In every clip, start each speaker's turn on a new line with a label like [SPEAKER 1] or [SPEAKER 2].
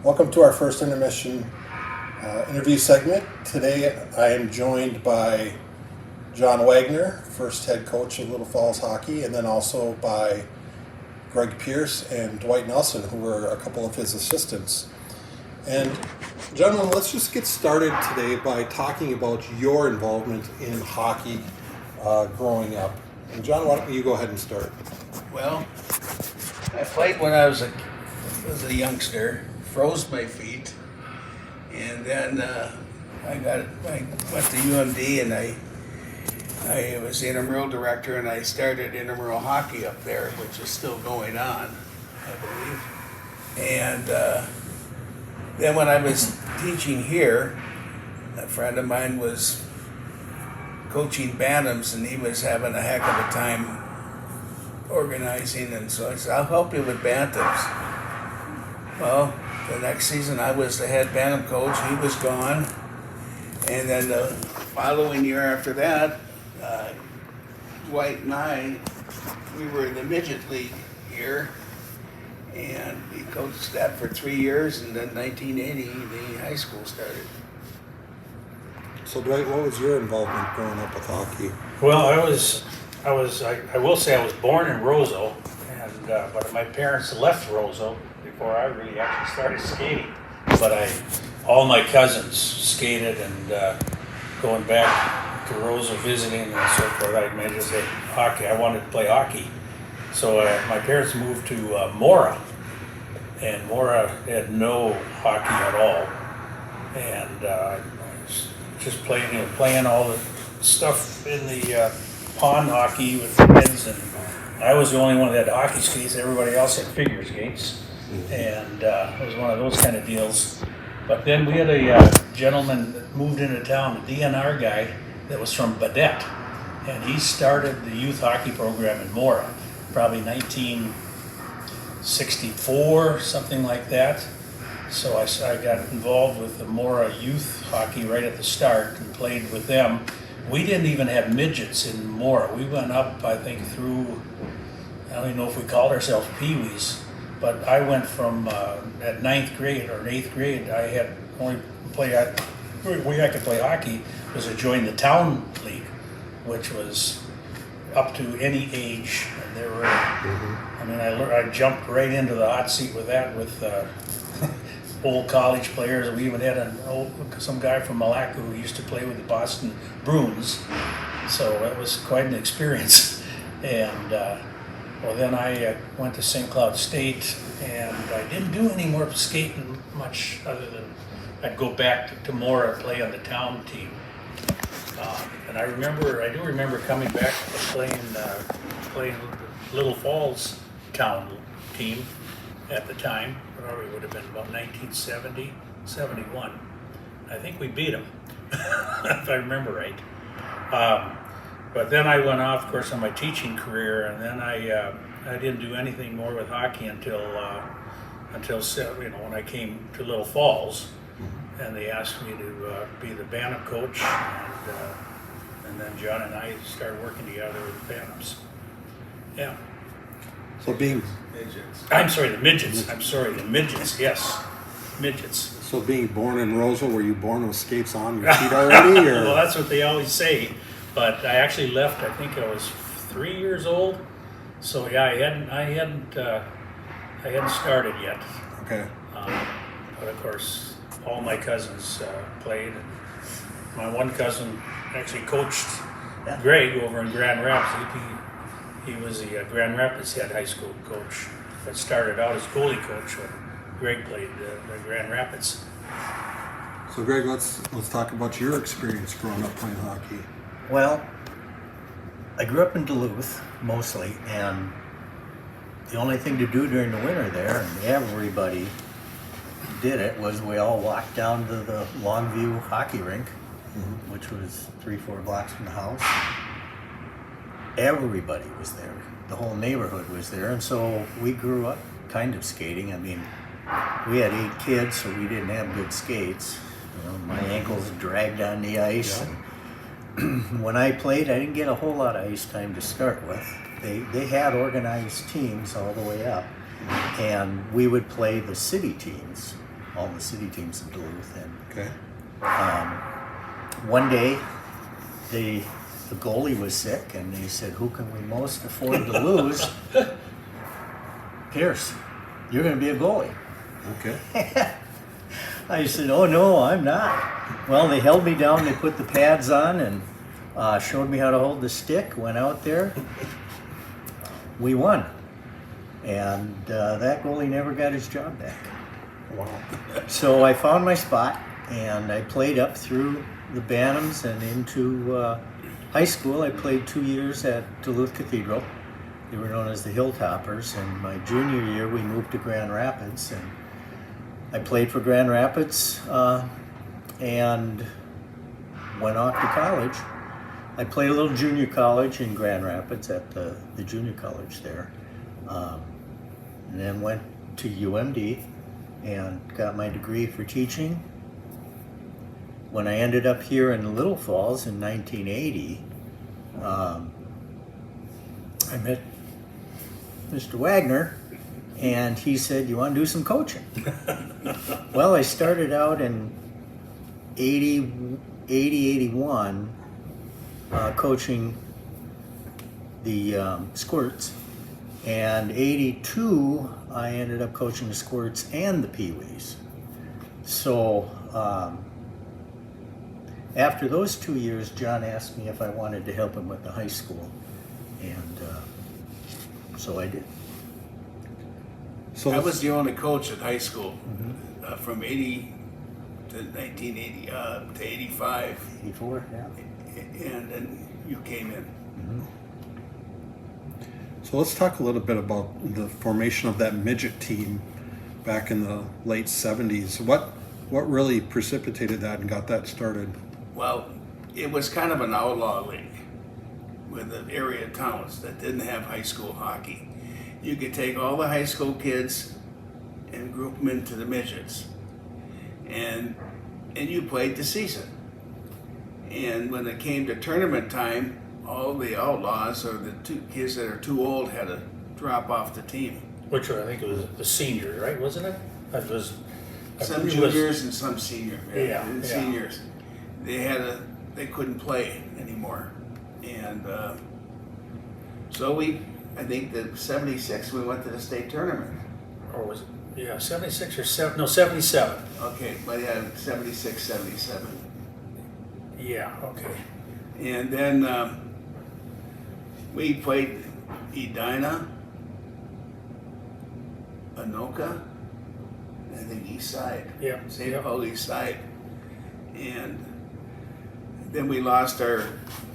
[SPEAKER 1] Welcome to our first intermission interview segment. Today I am joined by John Wagner, first head coach of Little Falls Hockey, and then also by Gregg Pearce and Dwight Nelson, who were a couple of his assistants. And gentlemen, let's just get started today by talking about your involvement in hockey growing up. And John, why don't you go ahead and start?
[SPEAKER 2] Well, I played when I was a youngster, froze my feet, and then I went to UMD and I was the intramural director, and I started intramural hockey up there, which is still going on, I believe. And then when I was teaching here, a friend of mine was coaching Bantams, and he was having a heck of a time organizing, and so I said, I'll help you with Bantams. Well, the next season I was the head Bantam coach, he was gone, and then the following year after that, Dwight and I, we were in the midget league here, and we coached that for 3 years, and then 1980 the high school started.
[SPEAKER 1] So Dwight, what was your involvement growing up with hockey?
[SPEAKER 3] Well, I will say I was born in Roseau, and but my parents left Roseau before I really actually started skating. But all my cousins skated, and going back to Roseau visiting and so forth, I made just say hockey. I wanted to play hockey, so my parents moved to Mora, and Mora had no hockey at all, and I was just playing all the stuff in the pond hockey with the kids, and I was the only one that had hockey skates. Everybody else had figure skates, and it was one of those kind of deals. But then we had a gentleman that moved into town, a DNR guy that was from Badette, and he started the youth hockey program in Mora, probably 1964, something like that. So I got involved with the Mora youth hockey right at the start and played with them. We didn't even have midgets in Mora. We went up, I think, through, I don't even know if we called ourselves peewees, but I went from, at 9th grade or 8th grade, I had only the way I could play hockey was to join the town league, which was up to any age. And there were, I jumped right into the hot seat with that, with old college players. We even had some guy from Malacca who used to play with the Boston Bruins, so that was quite an experience. And then I went to St. Cloud State, and I didn't do any more skating much other than I'd go back to Mora and play on the town team. And I do remember coming back and playing Little Falls town team at the time. Probably would have been about 1970, 71. I think we beat them, if I remember right. But then I went off, of course, on my teaching career, and then I didn't do anything more with hockey until when I came to Little Falls, and they asked me to be the Bantam coach, and then John and I started working together with the Bantams. Yeah.
[SPEAKER 1] So being
[SPEAKER 3] the midgets, yes. Midgets.
[SPEAKER 1] So being born in Roseau, were you born with skates on your feet already? Or?
[SPEAKER 3] Well, that's what they always say. But I actually left, I think I was 3 years old. So yeah, I hadn't started yet.
[SPEAKER 1] Okay.
[SPEAKER 3] But of course, all my cousins played. And my one cousin actually coached Gregg over in Grand Rapids. He was the Grand Rapids head high school coach, but started out as goalie coach when Gregg played the Grand Rapids.
[SPEAKER 1] So Gregg, let's talk about your experience growing up playing hockey.
[SPEAKER 4] Well, I grew up in Duluth mostly, and the only thing to do during the winter there, and everybody did it, was we all walked down to the Longview hockey rink, which was 3-4 blocks from the house. Everybody was there. The whole neighborhood was there, and so we grew up kind of skating. I mean, we had 8 kids, so we didn't have good skates. My ankles dragged on the ice.
[SPEAKER 1] Yeah.
[SPEAKER 4] And when I played, I didn't get a whole lot of ice time to start with. They had organized teams all the way up, and we would play the city teams. all the city teams in Duluth. And
[SPEAKER 1] Okay.
[SPEAKER 4] one day, the goalie was sick, and they said, "Who can we most afford to lose?" Pearce, you're going to be a goalie.
[SPEAKER 1] Okay.
[SPEAKER 4] I said, "Oh no, I'm not." Well, they held me down. They put the pads on and showed me how to hold the stick. Went out there. We won, and that goalie never got his job back.
[SPEAKER 1] Wow.
[SPEAKER 4] So I found my spot, and I played up through the Bantams and into high school. I played 2 years at Duluth Cathedral. They were known as the Hilltoppers, and my junior year we moved to Grand Rapids, and I played for Grand Rapids and went off to college. I played a little junior college in Grand Rapids at the junior college there, and then went to UMD and got my degree for teaching. When I ended up here in Little Falls in 1980, I met Mr. Wagner, and he said, "You want to do some coaching?" Well, I started out in 81 coaching the squirts, and 82 I ended up coaching the squirts and the peewees. So after those 2 years, John asked me if I wanted to help him with the high school, and so I did.
[SPEAKER 1] So
[SPEAKER 2] I was the only coach at high school from 80 to 1980 to 85,
[SPEAKER 4] 84, yeah.
[SPEAKER 2] and then you came in.
[SPEAKER 1] So let's talk a little bit about the formation of that midget team back in the late 70s. What really precipitated that and got that started?
[SPEAKER 2] Well, it was kind of an outlaw league with the area towns that didn't have high school hockey. You could take all the high school kids and group them into the midgets, and you played the season. And when it came to tournament time, all the outlaws or the two kids that are too old had to drop off the team.
[SPEAKER 3] Which I think it was the senior, right? Wasn't it? It was.
[SPEAKER 2] Some juniors and some seniors.
[SPEAKER 3] Yeah,
[SPEAKER 2] And
[SPEAKER 3] yeah.
[SPEAKER 2] seniors, they couldn't play anymore, and so I think that 76 we went to the state tournament.
[SPEAKER 3] Or was it? Yeah, 76 or 7? No, 77.
[SPEAKER 2] Okay, but yeah, 76, 77.
[SPEAKER 3] Yeah. Okay.
[SPEAKER 2] And then we played Edina, Anoka, I think East Side.
[SPEAKER 3] Yeah,
[SPEAKER 2] St.
[SPEAKER 3] yeah.
[SPEAKER 2] Paul East Side. And then we lost our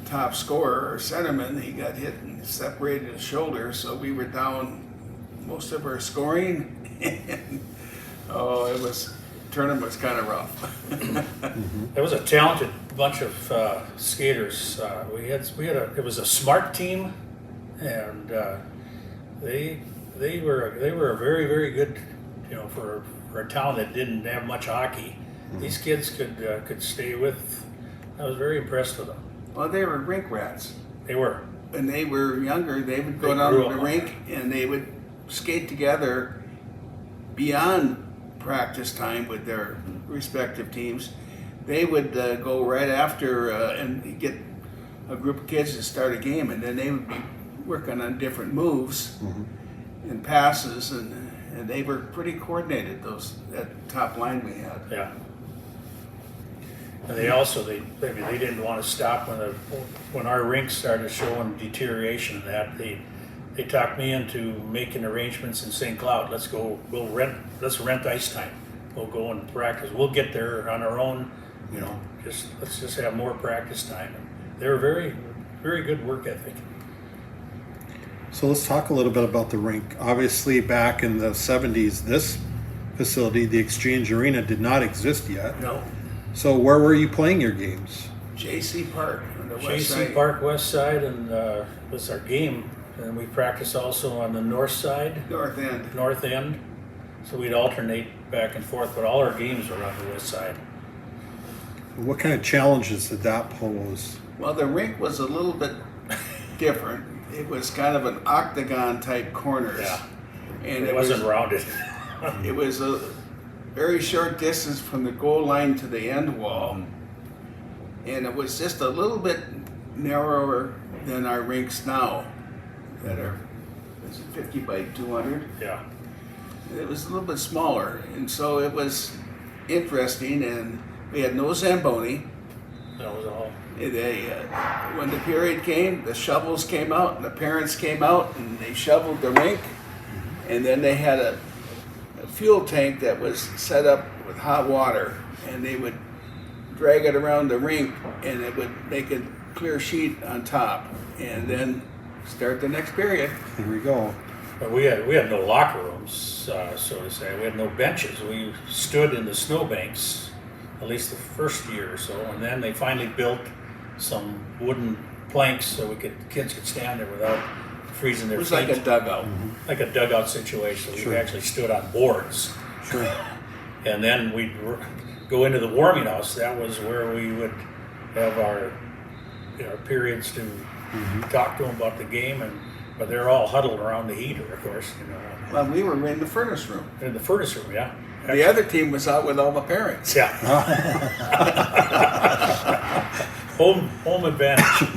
[SPEAKER 2] top scorer, our centerman. He got hit and separated his shoulder, so we were down most of our scoring. And, tournament was kind of rough.
[SPEAKER 3] It was a talented bunch of skaters. It was a smart team, and they were a very, very good, for a town that didn't have much hockey. These kids could stay with. I was very impressed with them.
[SPEAKER 2] Well, they were rink rats.
[SPEAKER 3] They were.
[SPEAKER 2] When they were younger, they would go
[SPEAKER 3] They
[SPEAKER 2] down
[SPEAKER 3] grew
[SPEAKER 2] to the
[SPEAKER 3] up on
[SPEAKER 2] rink and they would skate together beyond practice time with their respective teams. They would go right after and get a group of kids to start a game, and then they would be working on different moves and passes, and they were pretty coordinated. That top line we had.
[SPEAKER 3] Yeah. And they also they didn't want to stop when our rink started showing deterioration. And that they talked me into making arrangements in St. Cloud. Let's rent ice time. We'll go and practice. We'll get there on our own. Let's just have more practice time. And they were very, very good work ethic.
[SPEAKER 1] So let's talk a little bit about the rink. Obviously, back in the 70s, this facility, the Exchange Arena, did not exist yet.
[SPEAKER 2] No,
[SPEAKER 1] So where were you playing your games?
[SPEAKER 2] J.C. Park on the west
[SPEAKER 3] JC
[SPEAKER 2] side.
[SPEAKER 3] Park West Side, and was our game. And we practiced also on the north side,
[SPEAKER 2] North End.
[SPEAKER 3] north end. So we'd alternate back and forth, but all our games were on the west side.
[SPEAKER 1] What kind of challenges did that pose?
[SPEAKER 2] Well, the rink was a little bit different. It was kind of an octagon type corners.
[SPEAKER 3] Yeah.
[SPEAKER 2] And
[SPEAKER 3] It wasn't rounded.
[SPEAKER 2] it was very short distance from the goal line to the end wall, and it was just a little bit narrower than our rinks now that are, is it 50 by 200?
[SPEAKER 3] Yeah.
[SPEAKER 2] It was a little bit smaller, and so it was interesting, and we had no Zamboni.
[SPEAKER 3] That was all.
[SPEAKER 2] They, when the period came, the shovels came out, and the parents came out, and they shoveled the rink, and then they had a fuel tank that was set up with hot water, and they would drag it around the rink, and it would make a clear sheet on top, and then start the next period.
[SPEAKER 1] Here we go.
[SPEAKER 3] But we had no locker rooms, so to say. We had no benches. We stood in the snowbanks, at least the first year or so, and then they finally built some wooden planks so kids could stand there without freezing
[SPEAKER 2] It
[SPEAKER 3] their
[SPEAKER 2] was
[SPEAKER 3] feet.
[SPEAKER 2] like a dugout.
[SPEAKER 3] Like a dugout situation.
[SPEAKER 1] Sure.
[SPEAKER 3] We actually stood on boards.
[SPEAKER 1] Sure.
[SPEAKER 3] And then we'd go into the warming house. That was where we would have our periods to talk to them about the game, but they're all huddled around the heater, of course.
[SPEAKER 2] Well, we were in the furnace room.
[SPEAKER 3] In the furnace room, yeah.
[SPEAKER 2] The other team was out with all the parents.
[SPEAKER 3] Yeah. home advantage.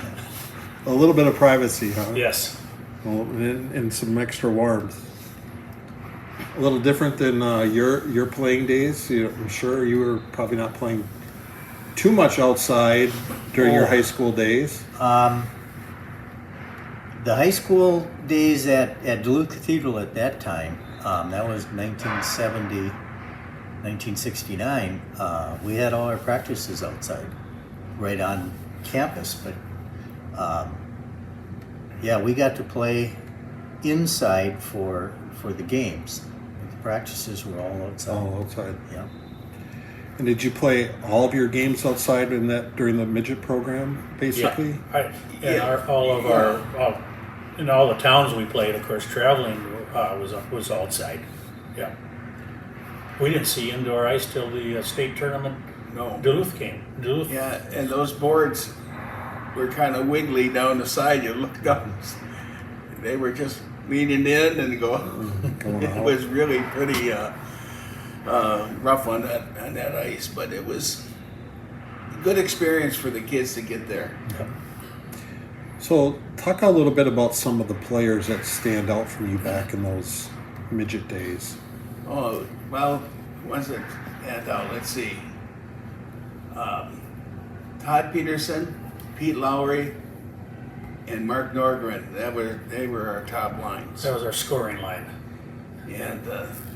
[SPEAKER 1] A little bit of privacy, huh?
[SPEAKER 3] Yes.
[SPEAKER 1] Well, and some extra warmth. A little different than your playing days. I'm sure you were probably not playing too much outside during your high school days.
[SPEAKER 4] The high school days at Duluth Cathedral at that time, that was 1970, 1969, we had all our practices outside, right on campus. But yeah, we got to play inside for the games. The practices were all outside.
[SPEAKER 1] All outside.
[SPEAKER 4] Yeah.
[SPEAKER 1] And did you play all of your games outside during the midget program, basically?
[SPEAKER 3] In all the towns we played, of course, traveling was outside. Yeah. We didn't see indoor ice till the state tournament.
[SPEAKER 2] No.
[SPEAKER 3] Duluth came.
[SPEAKER 2] Yeah, and those boards were kind of wiggly down the side. You looked up, they were just leaning in and going
[SPEAKER 1] Going
[SPEAKER 2] it
[SPEAKER 1] out.
[SPEAKER 2] was really pretty rough on that ice, but it was a good experience for the kids to get there.
[SPEAKER 1] So, talk a little bit about some of the players that stand out from you back in those midget days.
[SPEAKER 2] Oh, well, ones that stand out, let's see. Todd Peterson, Pete Lowry, and Mark Norgren. They were our top lines.
[SPEAKER 3] That was our scoring line.
[SPEAKER 2] And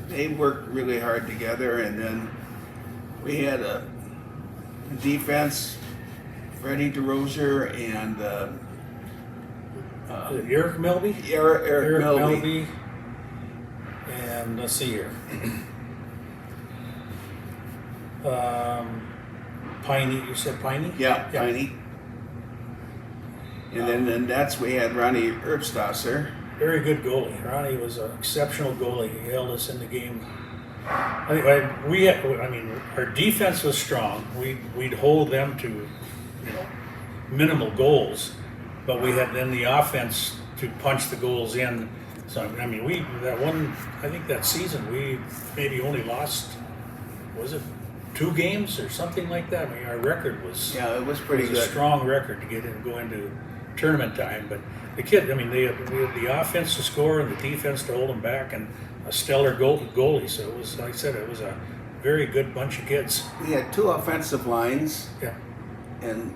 [SPEAKER 2] they worked really hard together, and then we had a defense, Freddie DeRozier and
[SPEAKER 3] Eric Milby?
[SPEAKER 2] Eric Milby.
[SPEAKER 3] And let's see here. Piney, you said Piney?
[SPEAKER 2] Yeah, Piney. And then that's we had Ronnie Erbstasser.
[SPEAKER 3] Very good goalie. Ronnie was an exceptional goalie. He held us in the game. Our defense was strong. We'd hold them to, minimal goals, but we had then the offense to punch the goals in. So I think that season we maybe only lost, was it 2 games or something like that? I mean, our record was
[SPEAKER 2] Yeah, it was pretty
[SPEAKER 3] a
[SPEAKER 2] good.
[SPEAKER 3] strong record to go into tournament time. But the kid, we had the offense to score and the defense to hold them back, and a stellar goalie. So it was, like I said, it was a very good bunch of kids.
[SPEAKER 2] We had 2 offensive lines
[SPEAKER 3] Yeah,
[SPEAKER 2] and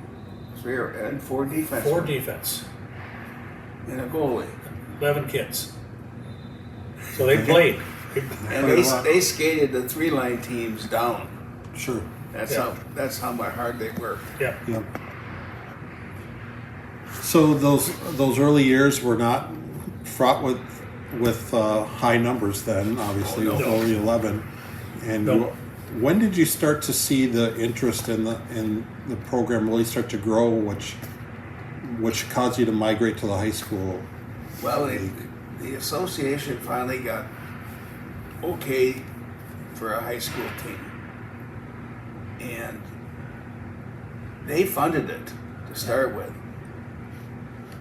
[SPEAKER 2] 4 defense.
[SPEAKER 3] 4 defense,
[SPEAKER 2] And a goalie.
[SPEAKER 3] 11 kids. So they played.
[SPEAKER 2] And they skated the 3-line teams down.
[SPEAKER 1] Sure.
[SPEAKER 2] That's
[SPEAKER 3] Yeah.
[SPEAKER 2] how hard they worked.
[SPEAKER 3] Yeah.
[SPEAKER 1] Yep. So those early years were not fraught with high numbers then, obviously,
[SPEAKER 2] Oh, no.
[SPEAKER 1] with only 11. And
[SPEAKER 3] No.
[SPEAKER 1] when did you start to see the interest in the program really start to grow, which caused you to migrate to the high school?
[SPEAKER 2] Well, the association finally got okay for a high school team. And they funded it to start with.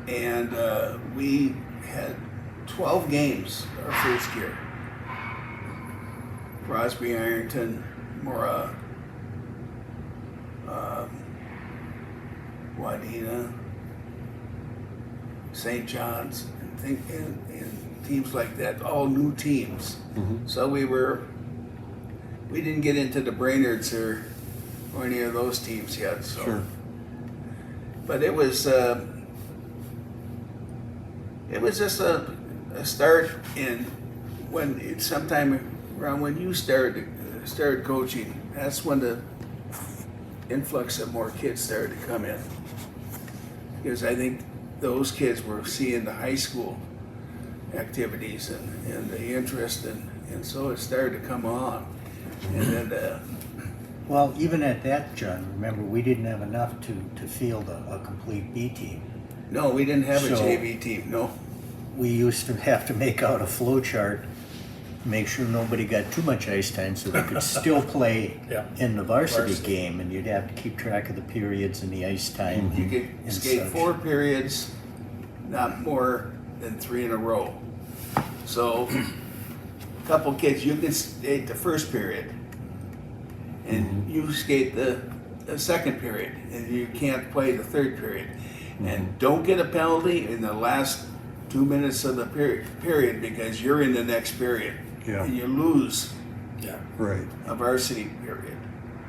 [SPEAKER 2] And we had 12 games our first year. Crosby, Ironton, Mora, Wadena, St. John's, and teams like that, all new teams. So we didn't get into the Brainards or any of those teams yet. So.
[SPEAKER 1] Sure.
[SPEAKER 2] But it was just a start in sometime around when you started coaching. That's when the influx of more kids started to come in, because I think those kids were seeing the high school activities and the interest, and so it started to come on. And then
[SPEAKER 4] Well, even at that, John, remember, we didn't have enough to field a complete B team.
[SPEAKER 2] no, we didn't have a
[SPEAKER 4] So-
[SPEAKER 2] JV team. No.
[SPEAKER 4] We used to have to make out a flow chart, make sure nobody got too much ice time so they could still play
[SPEAKER 3] Yeah.
[SPEAKER 4] in the varsity
[SPEAKER 3] Varsity.
[SPEAKER 4] game, and you'd have to keep track of the periods and the ice time.
[SPEAKER 2] You could
[SPEAKER 4] and
[SPEAKER 2] skate
[SPEAKER 4] such.
[SPEAKER 2] 4 periods, not more than 3 in a row. So, a couple kids, you can skate the first period, and you skate the second period, and you can't play the third period. And don't get a penalty in the last 2 minutes of the period because you're in the next period.
[SPEAKER 1] Yeah.
[SPEAKER 2] And you lose
[SPEAKER 3] Yeah.
[SPEAKER 1] Right.
[SPEAKER 2] a varsity period.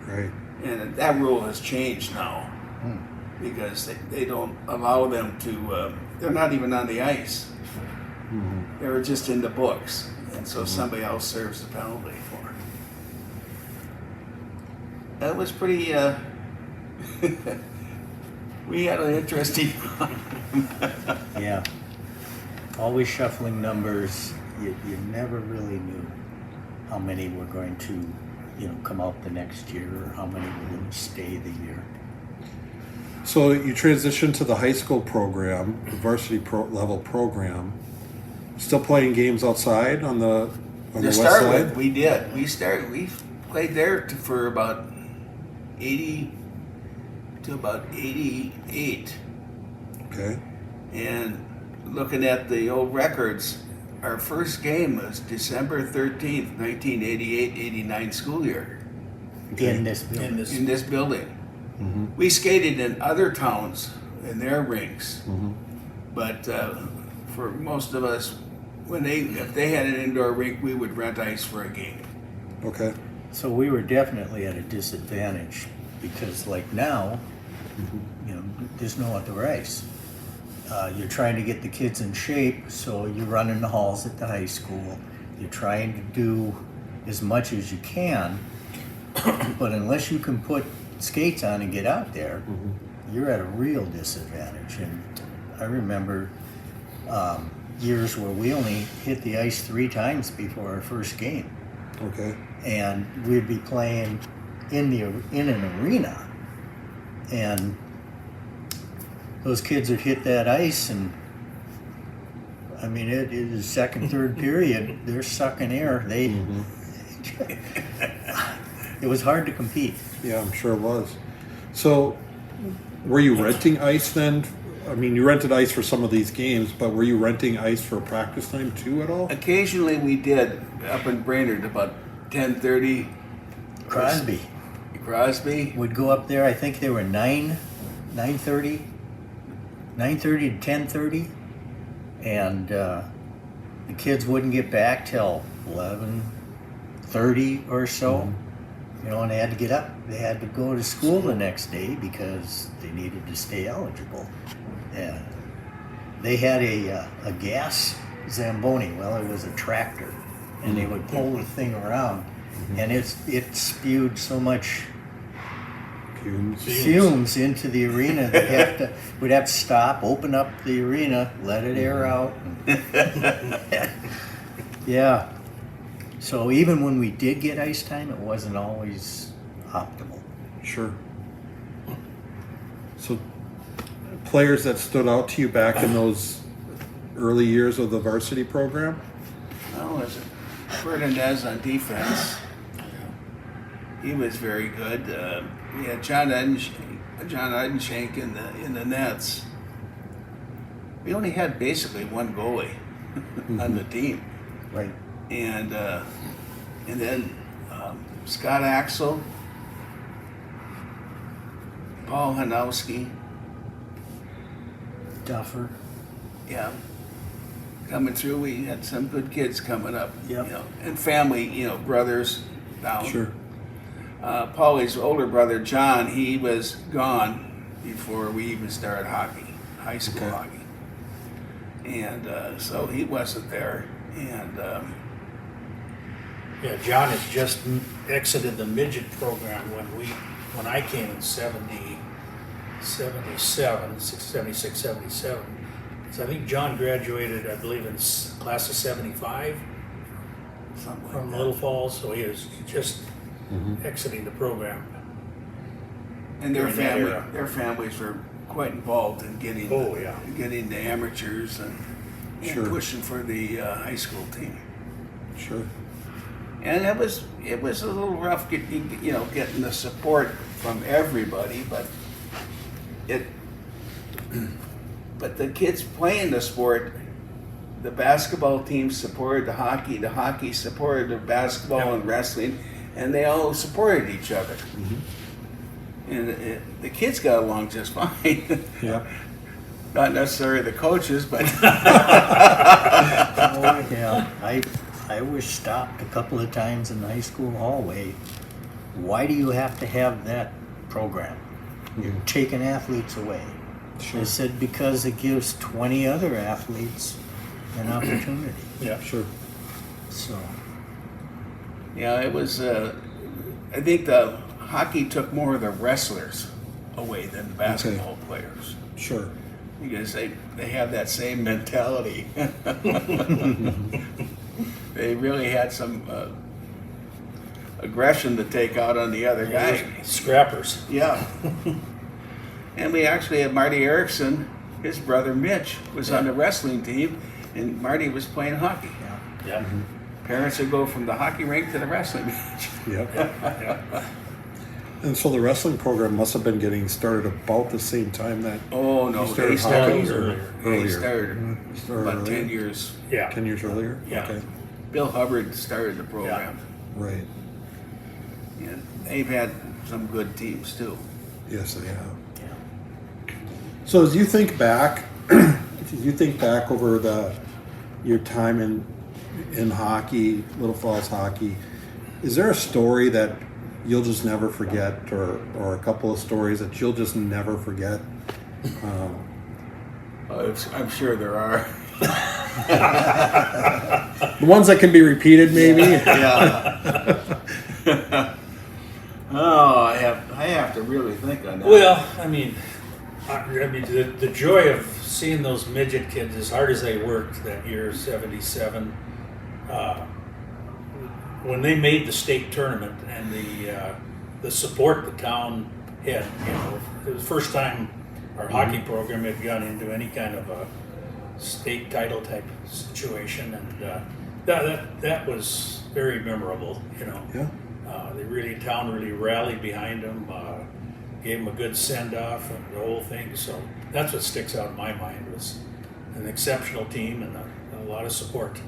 [SPEAKER 1] Right.
[SPEAKER 2] And that rule has changed now because they don't allow them to, they're not even on the ice. They're just in the books. And so somebody else serves the penalty for it. That was pretty, we had an interesting
[SPEAKER 4] Yeah. Always shuffling numbers. You never really knew how many were going to, come out the next year or how many were going to stay the year.
[SPEAKER 1] So you transitioned to the high school program, the varsity level program. Still playing games outside on the
[SPEAKER 2] To
[SPEAKER 1] west
[SPEAKER 2] start
[SPEAKER 1] side.
[SPEAKER 2] with, we did. We played there for about 80 to about 88.
[SPEAKER 1] Okay.
[SPEAKER 2] And looking at the old records, our first game was December 13th, 1988-89 school year
[SPEAKER 4] In this building.
[SPEAKER 2] in this building. We skated in other towns in their rinks, but for most of us, if they had an indoor rink, we would rent ice for a game.
[SPEAKER 1] Okay.
[SPEAKER 4] So we were definitely at a disadvantage because, like now, there's no outdoor ice. You're trying to get the kids in shape, so you're running the halls at the high school. You're trying to do as much as you can, but unless you can put skates on and get out there, you're at a real disadvantage. And I remember years where we only hit the ice 3 times before our first game.
[SPEAKER 1] Okay.
[SPEAKER 4] And we'd be playing in an arena, and those kids would hit that ice, and I mean it is second, third period, they're sucking air. It was hard to compete.
[SPEAKER 1] Yeah, I'm sure it was. So, were you renting ice then? I mean, you rented ice for some of these games, but were you renting ice for practice time too at all?
[SPEAKER 2] Occasionally we did up in Brainerd about 10:30. Crosby.
[SPEAKER 4] Would go up there. I think they were 9:30 to 10:30, and the kids wouldn't get back till 11:30 or so. And they had to get up. They had to go to school the next day because they needed to stay eligible. Yeah, they had a gas Zamboni. Well, it was a tractor, and they would pull the thing around, and it spewed so much fumes into the arena. We'd have to stop, open up the arena, let it air out. Yeah. So even when we did get ice time, it wasn't always optimal.
[SPEAKER 1] Sure. So, players that stood out to you back in those early years of the varsity program?
[SPEAKER 2] Oh, was it Fernandez on defense? He was very good. We had John Edenshank in the nets. We only had basically one goalie on the team,
[SPEAKER 4] Right.
[SPEAKER 2] and then Scott Axel, Paul Hanowski,
[SPEAKER 4] Duffer.
[SPEAKER 2] yeah, coming through. We had some good kids coming up,
[SPEAKER 4] Yep.
[SPEAKER 2] you know, and family, you know, brothers down.
[SPEAKER 1] Sure.
[SPEAKER 2] Paulie's older brother, John, he was gone before we even started hockey, high school
[SPEAKER 1] Okay.
[SPEAKER 2] hockey. And so he wasn't there. And
[SPEAKER 3] Yeah, John had just exited the midget program when I came in 76, 77. So I think John graduated, I believe, in class of 75
[SPEAKER 2] something like
[SPEAKER 3] from
[SPEAKER 2] that.
[SPEAKER 3] Little Falls, so he was just exiting the program.
[SPEAKER 2] And
[SPEAKER 3] during that era.
[SPEAKER 2] their families were quite involved in getting
[SPEAKER 3] Oh, yeah.
[SPEAKER 2] getting the amateurs and
[SPEAKER 1] Sure.
[SPEAKER 2] pushing for the high school team.
[SPEAKER 1] Sure.
[SPEAKER 2] And it was a little rough getting the support from everybody, but the kids playing the sport, the basketball team supported the hockey supported the basketball
[SPEAKER 3] Yeah.
[SPEAKER 2] and wrestling, and they all supported each other. And the kids got along just fine.
[SPEAKER 1] Yeah.
[SPEAKER 2] Not necessarily the coaches, but
[SPEAKER 4] Oh, yeah. I was stopped a couple of times in the high school hallway. Why do you have to have that program? You're taking athletes away.
[SPEAKER 1] Sure.
[SPEAKER 4] I said, because it gives 20 other athletes an opportunity.
[SPEAKER 3] Yeah.
[SPEAKER 1] Sure.
[SPEAKER 4] So,
[SPEAKER 2] yeah, it was. I think the hockey took more of the wrestlers away than the basketball players
[SPEAKER 1] Sure.
[SPEAKER 2] because they have that same mentality. They really had some aggression to take out on the other guy.
[SPEAKER 3] Scrappers.
[SPEAKER 2] Yeah. And we actually had Marty Erickson, his brother Mitch, was on the wrestling team, and Marty was playing hockey.
[SPEAKER 3] Yeah.
[SPEAKER 2] Parents would go from the hockey rink to the wrestling match.
[SPEAKER 1] Yep.
[SPEAKER 3] Yeah.
[SPEAKER 1] And so the wrestling program must have been getting started about the same time that
[SPEAKER 2] Oh no,
[SPEAKER 1] You started
[SPEAKER 2] they started
[SPEAKER 1] hockey
[SPEAKER 3] earlier.
[SPEAKER 2] They
[SPEAKER 1] earlier.
[SPEAKER 2] started
[SPEAKER 1] Started
[SPEAKER 2] about
[SPEAKER 1] earlier?
[SPEAKER 2] 10 years.
[SPEAKER 3] Yeah.
[SPEAKER 1] 10 years earlier?
[SPEAKER 3] Yeah.
[SPEAKER 1] Okay.
[SPEAKER 2] Bill Hubbard started the program,
[SPEAKER 1] Right.
[SPEAKER 2] and they've had some good teams too.
[SPEAKER 1] Yes, they have.
[SPEAKER 4] yeah.
[SPEAKER 1] So as you think back, over your time in hockey, Little Falls hockey, is there a story that you'll just never forget, or a couple of stories that you'll just never forget?
[SPEAKER 2] I'm sure there are.
[SPEAKER 1] The ones that can be repeated, maybe.
[SPEAKER 2] Yeah. Oh, I have to really think on that.
[SPEAKER 3] Well, I mean, the joy of seeing those midget kids, as hard as they worked that year, 77, when they made the state tournament and the support the town had, it was the first time our hockey program had gone into any kind of a state title type situation, and that was very memorable,
[SPEAKER 1] Yeah.
[SPEAKER 3] Town really rallied behind them, gave them a good send-off and the whole thing. So that's what sticks out in my mind, was an exceptional team and a lot of support.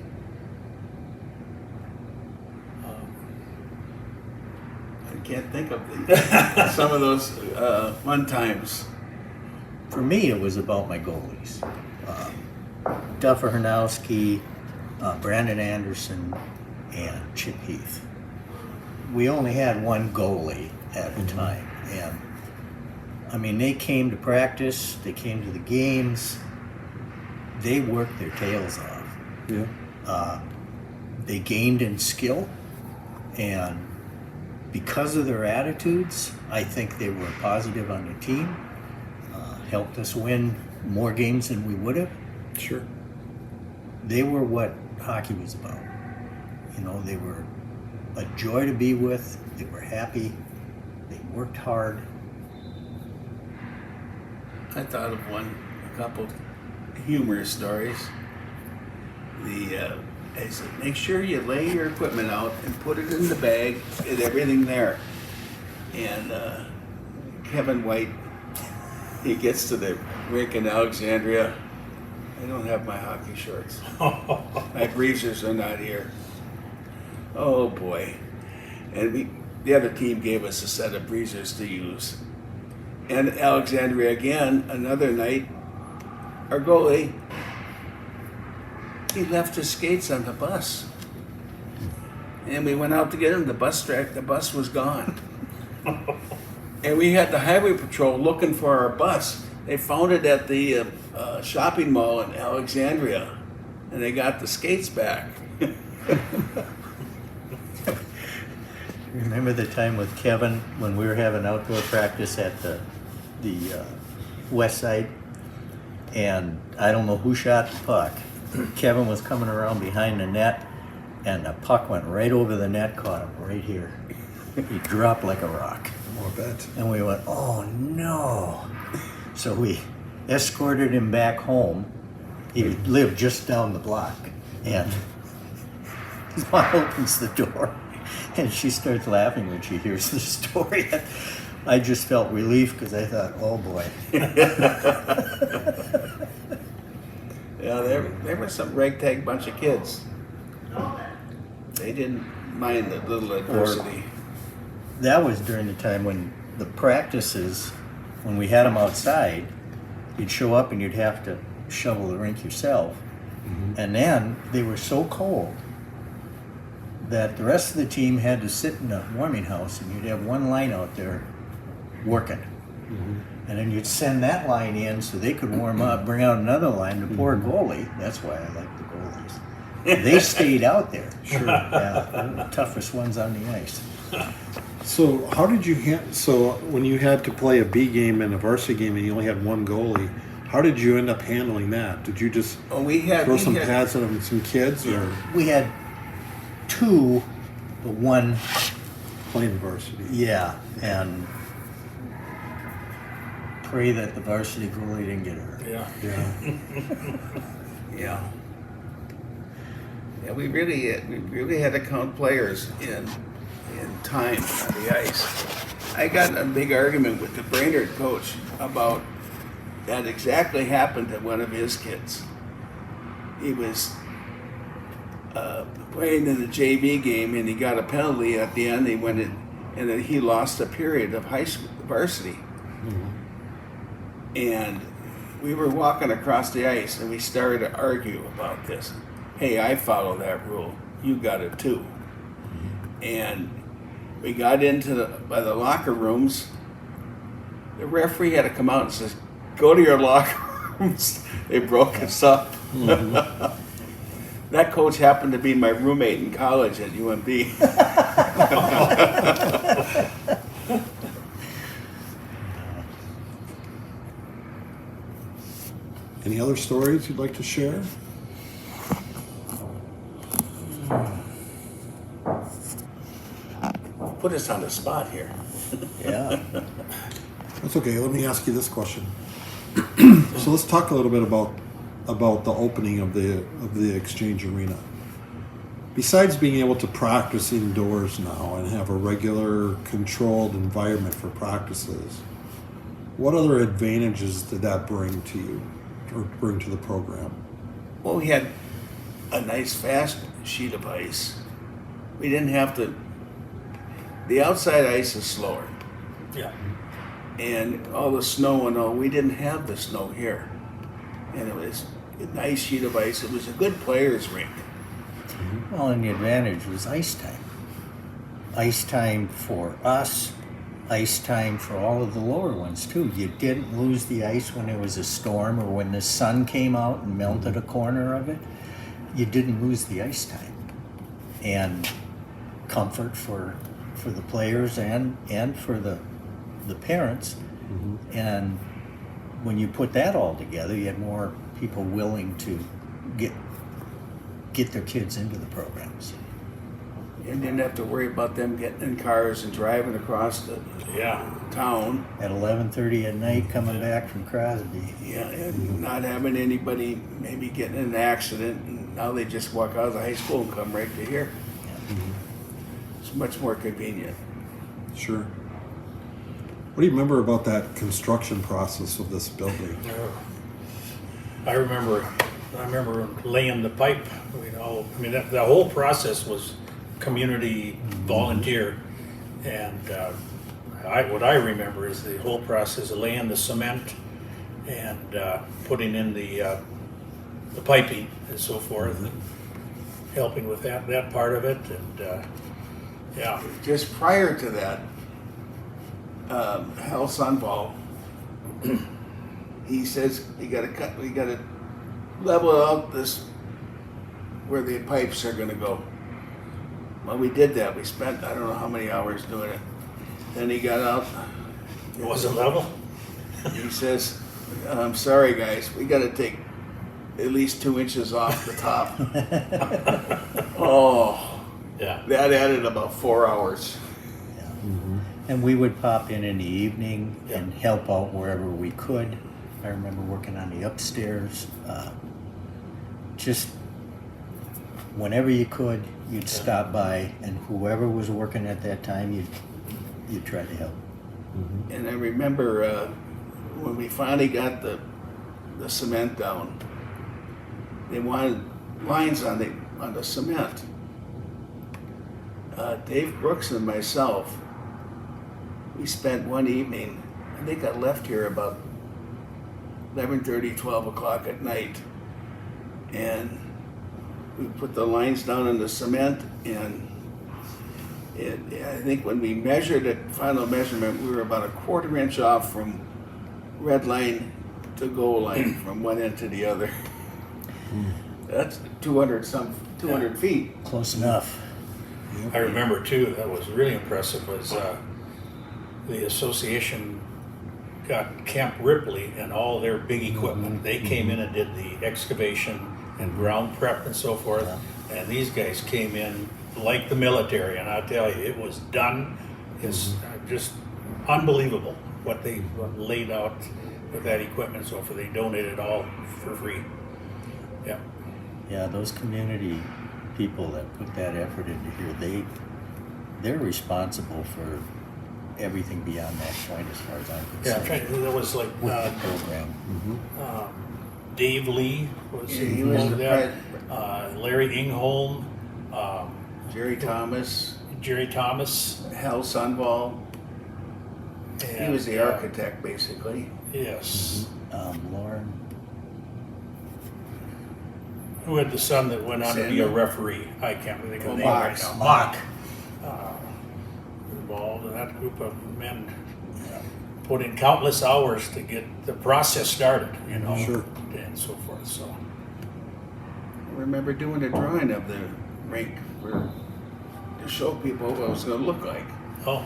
[SPEAKER 2] I can't think of some of those fun times.
[SPEAKER 4] For me, it was about my goalies. Duffer Hanowski, Brandon Anderson, and Chip Heath. We only had one goalie at a time, and I mean, they came to practice, they came to the games, they worked their tails off.
[SPEAKER 1] Yeah.
[SPEAKER 4] They gained in skill, and because of their attitudes, I think they were positive on the team, helped us win more games than we would have.
[SPEAKER 1] Sure.
[SPEAKER 4] They were what hockey was about. They were a joy to be with. They were happy. They worked hard.
[SPEAKER 2] I thought of a couple humorous stories. I said, make sure you lay your equipment out and put it in the bag and everything there. And Kevin White, he gets to the rink in Alexandria. I don't have my hockey shorts. My breezers are not here. Oh boy. and the other team gave us a set of breezers to use. And Alexandria again, another night, our goalie, he left his skates on the bus. And we went out to get him. The bus was gone. And we had the highway patrol looking for our bus. They found it at the shopping mall in Alexandria, and they got the skates back.
[SPEAKER 4] Remember the time with Kevin when we were having outdoor practice at the west side? And I don't know who shot the puck. Kevin was coming around behind the net, and the puck went right over the net, caught him right here. He dropped like a rock.
[SPEAKER 1] Oh, I bet.
[SPEAKER 4] And we went, oh no. So we escorted him back home. He lived just down the block. And his mom opens the door, and she starts laughing when she hears the story. I just felt relief because I thought, oh boy.
[SPEAKER 2] Yeah, there were some ragtag bunch of kids. They didn't mind the little adversity.
[SPEAKER 4] That was during the time when the practices, when we had them outside, you'd show up and you'd have to shovel the rink yourself. Mm-hmm. And then they were so cold that the rest of the team had to sit in a warming house, and you'd have one line out there working. Mm-hmm. And then you'd send that line in so they could warm up, bring out another line. The poor goalie, that's why I like the goalies. They stayed out there.
[SPEAKER 1] Sure.
[SPEAKER 4] Yeah, they're the toughest ones on the ice.
[SPEAKER 1] So how did you so when you had to play a B game and a varsity game and you only had one goalie, how did you end up handling that? Did you just throw some pads at some kids, or
[SPEAKER 4] we had two, but one
[SPEAKER 1] playing varsity?
[SPEAKER 4] Yeah, and pray that the varsity goalie didn't get hurt.
[SPEAKER 2] Yeah. Yeah, we really had to count players in time on the ice. I got in a big argument with the Brainerd coach about that exactly happened to one of his kids. He was playing in the JV game, and he got a penalty at the end. He went in, and then he lost a period of high school varsity. Mm-hmm. And we were walking across the ice, and we started to argue about this. Hey, I follow that rule. You got it too. Mm-hmm. And we got into the locker rooms. The referee had to come out and says, "Go to your locker rooms." They broke us up. Mm-hmm. That coach happened to be my roommate in college at UMB.
[SPEAKER 1] Any other stories you'd like to share?
[SPEAKER 2] Put us on the spot here.
[SPEAKER 4] Yeah.
[SPEAKER 1] That's okay. Let me ask you this question. So let's talk a little bit about the opening of the Exchange Arena. Besides being able to practice indoors now and have a regular controlled environment for practices, what other advantages did that bring to you or bring to the program?
[SPEAKER 2] Well, we had a nice fast sheet of ice. We didn't have to. The outside ice is slower.
[SPEAKER 3] Yeah.
[SPEAKER 2] And all the snow and all, we didn't have the snow here. And it was a nice sheet of ice. It was a good player's rink.
[SPEAKER 4] Well, and the advantage was ice time. Ice time for us, ice time for all of the lower ones too. You didn't lose the ice when there was a storm or when the sun came out and melted a corner of it. You didn't lose the ice time. And comfort for the players and for the parents. Mm-hmm. And when you put that all together, you had more people willing to get their kids into the programs.
[SPEAKER 2] And didn't have to worry about them getting in cars and driving across the town.
[SPEAKER 4] At 11:30 at night coming back from Crosby.
[SPEAKER 2] Yeah, and not having anybody maybe getting in an accident. And now they just walk out of the high school and come right to here. Yeah. Mm-hmm. It's much more convenient.
[SPEAKER 1] Sure. What do you remember about that construction process of this building?
[SPEAKER 3] I remember laying the pipe. The whole process was community volunteer. And what I remember is the whole process of laying the cement and putting in the piping and so forth, and helping with that part of it. And yeah,
[SPEAKER 2] Just prior to that, Hal Sunval, he says we got to level out this where the pipes are going to go. Well, we did that. We spent I don't know how many hours doing it. Then he got out.
[SPEAKER 3] it wasn't level.
[SPEAKER 2] He says, "I'm sorry, guys. We got to take at least 2 inches off the top." Oh,
[SPEAKER 3] Yeah.
[SPEAKER 2] that added about 4 hours.
[SPEAKER 4] And we would pop in the evening
[SPEAKER 3] Yeah.
[SPEAKER 4] and help out wherever we could. I remember working on the upstairs. Just whenever you could, you'd stop by, and whoever was working at that time, you'd try to help.
[SPEAKER 2] And I remember when we finally got the cement down, they wanted lines on the cement. Dave Brooks and myself, we spent one evening, I think I left here about 11:30, 12 o'clock at night, and we put the lines down in the cement, and I think when we measured it, final measurement, we were about a 1/4 inch off from red line to goal line from one end to the other. That's 200 feet.
[SPEAKER 4] Close enough.
[SPEAKER 3] I remember too, that was really impressive, was the association got Camp Ripley and all their big equipment. They came in and did the excavation and ground prep and so forth. And these guys came in like the military, and I tell you, it was done. It's just unbelievable what they laid out with that equipment and so forth. They donated all for free. Yeah.
[SPEAKER 4] Yeah, those community people that put that effort into here, they're responsible for everything beyond that point as far as I'm
[SPEAKER 3] Yeah, I'm
[SPEAKER 4] concerned.
[SPEAKER 3] trying, there was like
[SPEAKER 4] With the program.
[SPEAKER 3] Dave Lee was
[SPEAKER 2] He was
[SPEAKER 3] involved
[SPEAKER 2] the
[SPEAKER 3] with that. Larry Ingholm,
[SPEAKER 2] Jerry Thomas,
[SPEAKER 3] Jerry Thomas.
[SPEAKER 2] Hal Sunval. He
[SPEAKER 3] And,
[SPEAKER 2] was the architect, basically.
[SPEAKER 3] Yes.
[SPEAKER 4] Lauren,
[SPEAKER 3] Who had the son that went on to be a
[SPEAKER 2] Samuel?
[SPEAKER 3] referee? I can't think of the name
[SPEAKER 2] Mock.
[SPEAKER 3] right now. Mock. Involved in that group of men. Put in countless hours to get the process started, you know,
[SPEAKER 1] Sure.
[SPEAKER 3] and so forth. So
[SPEAKER 2] I remember doing a drawing of the rink to show people what it was going to look like.
[SPEAKER 3] oh,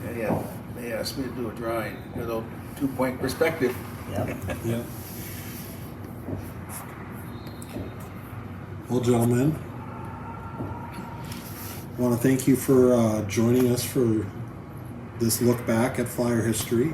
[SPEAKER 2] And yeah, they asked me to do a drawing, a little 2-point perspective.
[SPEAKER 4] yeah.
[SPEAKER 1] Yeah. Well, gentlemen, I want to thank you for joining us for this look back at Flyer history.